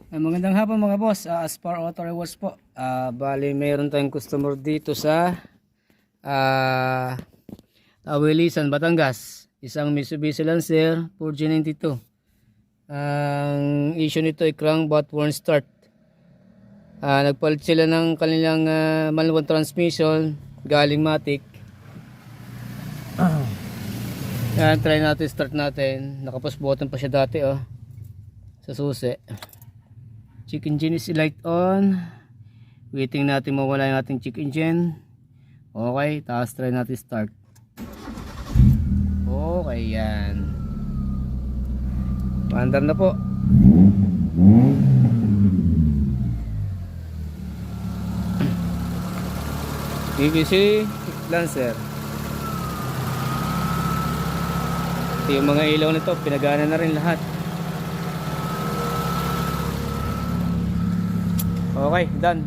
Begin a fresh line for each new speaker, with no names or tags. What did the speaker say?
Magandang hapon mga boss, Aspar Auto Rewards po. Bali mayroon tayong customer dito sa Awilisan, Batangas. Isang Mitsubishi Lancer 4G92. Ang issue nito ay crank but won't start. Nagpalit sila ng kanilang manual transmission galing Matic. Yan, try natin, start natin. Nakapush button pa siya dati sa susi. Check engine is light on. Waiting natin mawala yung ating check engine. Okay, tapos try natin start. Okay, yan. Paandar na po. BBC Lancer. Ito yung mga ilaw nito, pinagana na rin lahat. Okay, done.